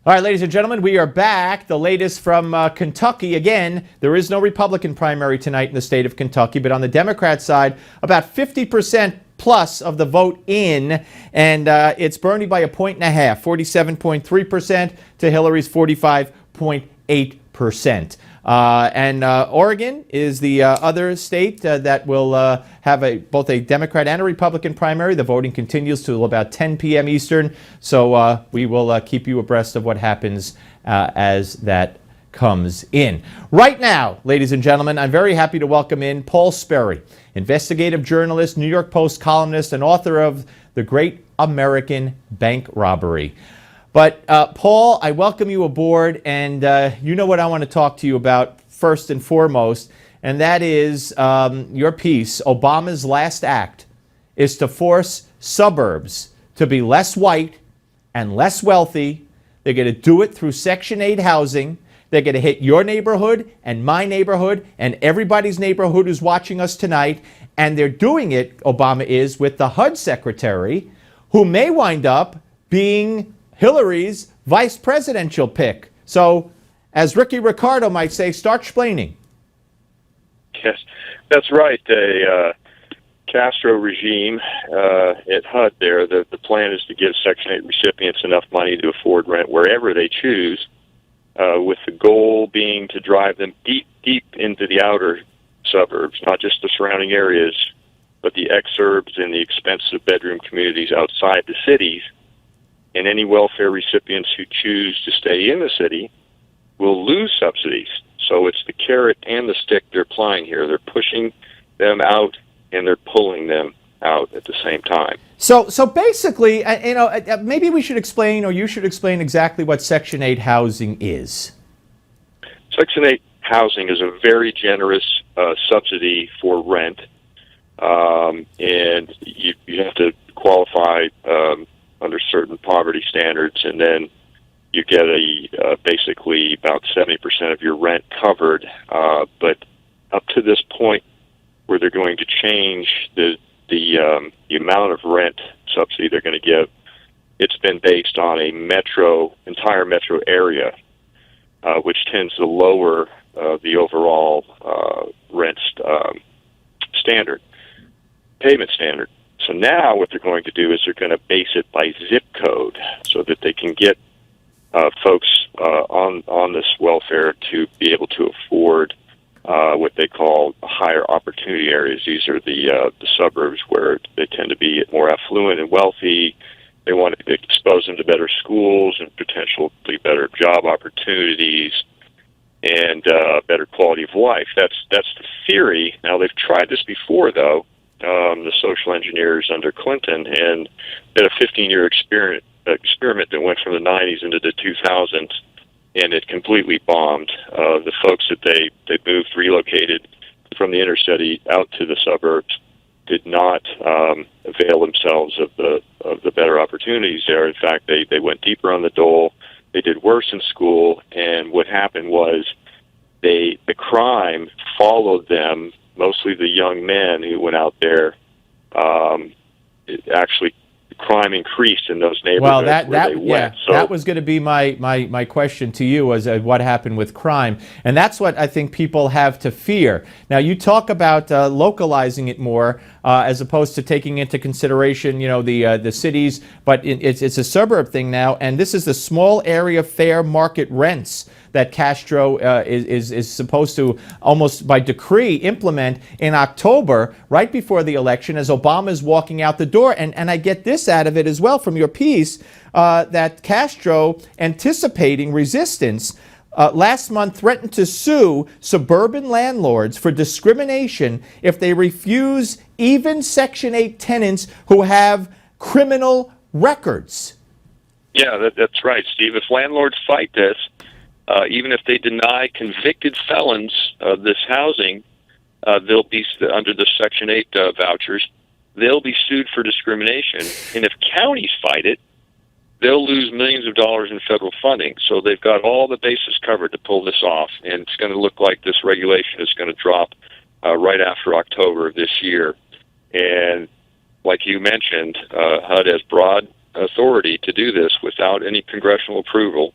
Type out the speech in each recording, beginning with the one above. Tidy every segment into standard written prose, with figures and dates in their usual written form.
All right, ladies and gentlemen, we are back. The latest from Kentucky. Again, there is no Republican primary tonight in the state of Kentucky, but on the Democrat side, about 50% plus of the vote in, and it's Bernie by a point and a half, 47.3% to Hillary's 45.8%. And Oregon is the other state that will have both a Democrat and a Republican primary. The voting continues till about 10 p.m. Eastern, so we will keep you abreast of what happens as that comes in. Right now, ladies and gentlemen, I'm very happy to welcome in Paul Sperry, investigative journalist, New York Post columnist, and author of The Great American Bank Robbery. But Paul, I welcome you aboard, and you know what I want to talk to you about first and foremost, and that is your piece, Obama's Last Act, is to force suburbs to be less white and less wealthy. They're going to do it through Section 8 housing. They're going to hit your neighborhood and my neighborhood and everybody's neighborhood who's watching us tonight, and they're doing it, Obama is, with the HUD secretary, who may wind up being Hillary's vice presidential pick. So, as Ricky Ricardo might say, start explaining. Yes, that's right. The Castro regime at HUD there, the plan is to give Section 8 recipients enough money to afford rent wherever they choose, with the goal being to drive them deep, deep into the outer suburbs, not just the surrounding areas, but the exurbs and the expensive bedroom communities outside the cities. And any welfare recipients who choose to stay in the city will lose subsidies. So it's the carrot and the stick they're applying here. They're pushing them out and they're pulling them out at the same time. So basically, maybe we should explain, or you should explain exactly what Section 8 housing is. Section 8 housing is a very generous subsidy for rent, and you have to qualify under certain poverty standards, and then you get basically about 70% of your rent covered. But up to this point, where they're going to change the amount of rent subsidy they're going to give, it's been based on a entire metro area, which tends to lower the overall rent payment standard. So now what they're going to do is they're going to base it by zip code so that they can get folks on this welfare to be able to afford what they call higher opportunity areas. These are the suburbs where they tend to be more affluent and wealthy. They want to expose them to better schools and potentially better job opportunities and better quality of life. That's the theory. Now, they've tried this before, though. The social engineers under Clinton, and did a 15-year experiment that went from the 90s into the 2000s, and it completely bombed. The folks that they relocated from the inner city out to the suburbs did not avail themselves of the better opportunities there. In fact, they went deeper on the dole. They did worse in school, and what happened was the crime followed them. Mostly the young men who went out there. Crime increased in those neighborhoods where they went. So that was going to be my question to you, was what happened with crime, and that's what I think people have to fear. Now, you talk about localizing it more as opposed to taking into consideration, the cities, but it's a suburb thing now, and this is the small area fair market rents that Castro is supposed to, almost by decree, implement in October, right before the election, as Obama is walking out the door. And I get this out of it as well from your piece, that Castro, anticipating resistance, last month threatened to sue suburban landlords for discrimination if they refuse even Section 8 tenants who have criminal records. Yeah, that's right, Steve. If landlords fight this, even if they deny convicted felons this housing, they'll be under the Section 8 vouchers. They'll be sued for discrimination. And if counties fight it, they'll lose millions of dollars in federal funding. So they've got all the bases covered to pull this off. And it's going to look like this regulation is going to drop right after October of this year. And like you mentioned, HUD has broad authority to do this without any congressional approval.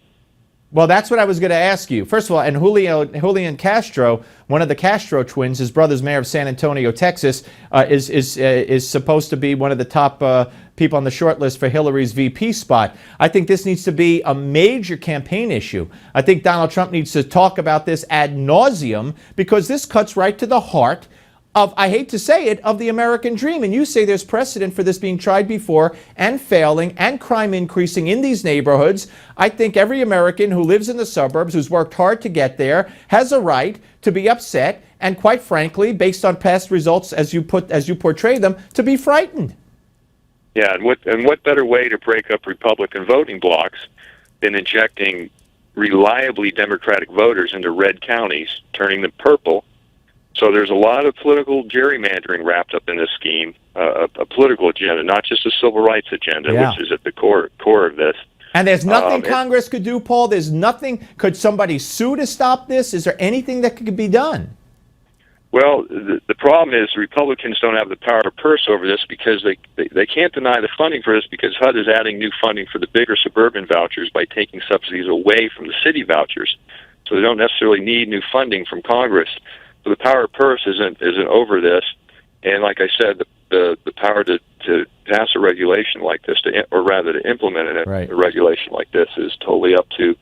Well, that's what I was going to ask you. First of all, and Julian Castro, one of the Castro twins, his brother's mayor of San Antonio, Texas, is supposed to be one of the top people on the short list for Hillary's VP spot. I think this needs to be a major campaign issue. I think Donald Trump needs to talk about this ad nauseum, because this cuts right to the heart of, I hate to say it, of the American dream. And you say there's precedent for this being tried before and failing and crime increasing in these neighborhoods. I think every American who lives in the suburbs, who's worked hard to get there, has a right to be upset and, quite frankly, based on past results as you portray them, to be frightened. Yeah, and what better way to break up Republican voting blocks than injecting reliably Democratic voters into red counties, turning them purple. So there's a lot of political gerrymandering wrapped up in this scheme, a political agenda, not just a civil rights agenda, which is at the core of this. And there's nothing Congress could do, Paul? There's nothing? Could somebody sue to stop this? Is there anything that could be done? Well, the problem is Republicans don't have the power to purse over this, because they can't deny the funding for this, because HUD is adding new funding for the bigger suburban vouchers by taking subsidies away from the city vouchers. So they don't necessarily need new funding from Congress. So the power of purse isn't over this, and like I said, the power to pass a regulation like this, or rather to implement a regulation like this, is totally up to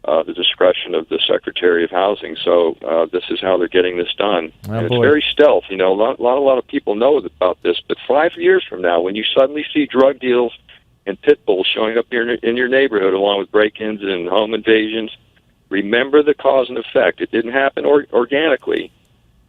the discretion of the Secretary of Housing. So this is how they're getting this done. And it's very stealth. You know, a lot of people know about this, but 5 years from now, when you suddenly see drug deals and pit bulls showing up in your neighborhood, along with break-ins and home invasions, remember the cause and effect. It didn't happen organically.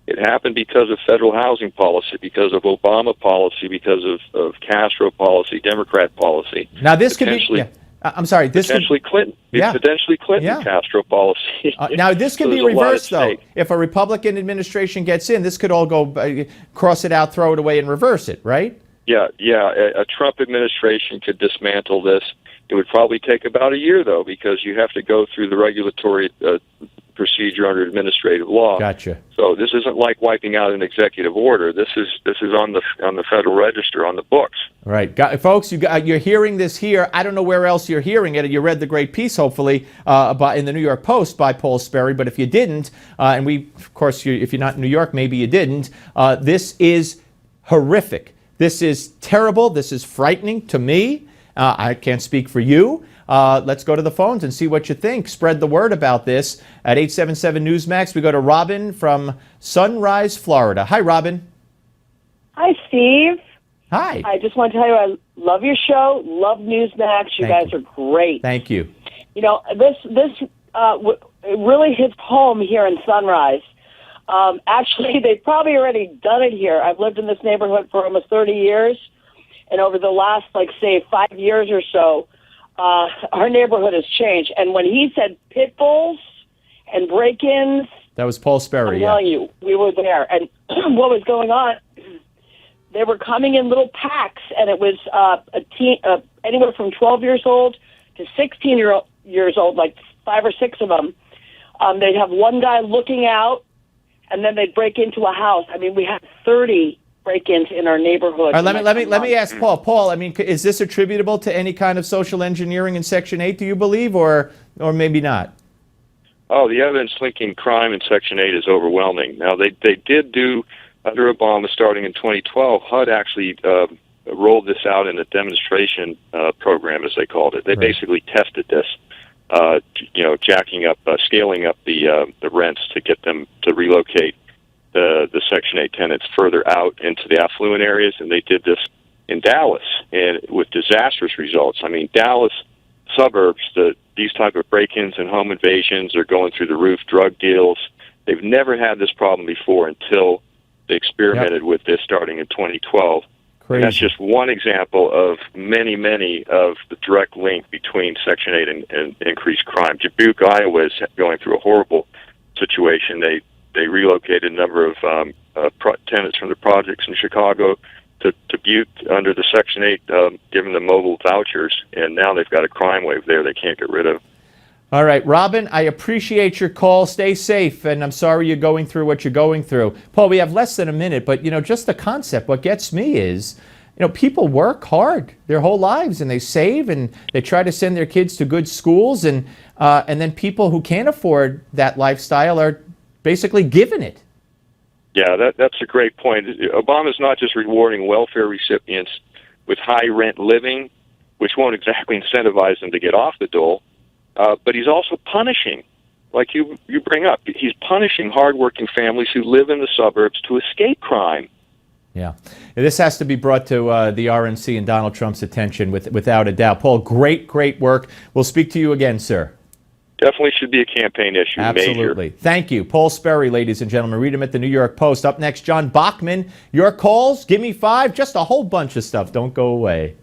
It happened because of federal housing policy, because of Obama policy, because of Castro policy, Democrat policy. Now this could be. Yeah. I'm sorry. This potentially Clinton. Yeah. Potentially Clinton Castro policy. Now this could be reversed, though. If a Republican administration gets in, this could all go cross it out, throw it away, and reverse it, right? Yeah. A Trump administration could dismantle this. It would probably take about a year, though, because you have to go through the regulatory procedure under administrative law. Gotcha. So this isn't like wiping out an executive order. This is on the Federal Register, on the books. Right, folks. You're hearing this here. I don't know where else you're hearing it. You read the great piece, hopefully, in the New York Post by Paul Sperry. But if you didn't, and of course, if you're not in New York, maybe you didn't. This is horrific. This is terrible. This is frightening to me. I can't speak for you. Let's go to the phones and see what you think. Spread the word about this at 877 Newsmax. We go to Robin from Sunrise, Florida. Hi, Robin. Hi, Steve. Hi. I just want to tell you I love your show, love Newsmax. You guys are great. Thank you. You know, this it really hits home here in Sunrise. Actually, they've probably already done it here. I've lived in this neighborhood for almost 30 years, and over the last, say, 5 years or so, our neighborhood has changed. And when he said pit bulls and break-ins, that was Paul Sperry. I'm telling you, we were there. And what was going on? They were coming in little packs, and it was anywhere from 12 years old to 16 years old, like 5 or 6 of them. They'd have one guy looking out, and then they'd break into a house. I mean, we had 30 break-ins in our neighborhood. All right, let me ask Paul. Paul, I mean, is this attributable to any kind of social engineering in Section 8, do you believe, or maybe not? Oh, the evidence linking crime in Section 8 is overwhelming. Now, they did do, under Obama, starting in 2012, HUD actually rolled this out in a demonstration program, as they called it. They basically tested this, jacking up, scaling up the rents to get them to relocate the Section 8 tenants further out into the affluent areas, and they did this in Dallas, and with disastrous results. I mean, Dallas suburbs, these type of break-ins and home invasions are going through the roof, drug deals. They've never had this problem before until they experimented with this starting in 2012. And that's just one example of many, many of the direct link between Section 8 and increased crime. Dubuque, Iowa is going through a horrible situation. They relocated a number of tenants from the projects in Chicago to Butte under the Section 8, giving them mobile vouchers, and now they've got a crime wave there they can't get rid of. All right, Robin, I appreciate your call. Stay safe, and I'm sorry you're going through what you're going through. Paul, we have less than a minute, but, just the concept, what gets me is, people work hard their whole lives and they save and they try to send their kids to good schools, and then people who can't afford that lifestyle are basically given it. Yeah, that's a great point. Obama's not just rewarding welfare recipients with high rent living, which won't exactly incentivize them to get off the dole, but he's also punishing, like you bring up, he's punishing hardworking families who live in the suburbs to escape crime. Yeah. This has to be brought to the RNC and Donald Trump's attention without a doubt. Paul, great work. We'll speak to you again, sir. Definitely should be a campaign issue. Absolutely. Major. Thank you. Paul Sperry, ladies and gentlemen. Read him at the New York Post. Up next, John Bachman. Your calls. Give me 5. Just a whole bunch of stuff. Don't go away.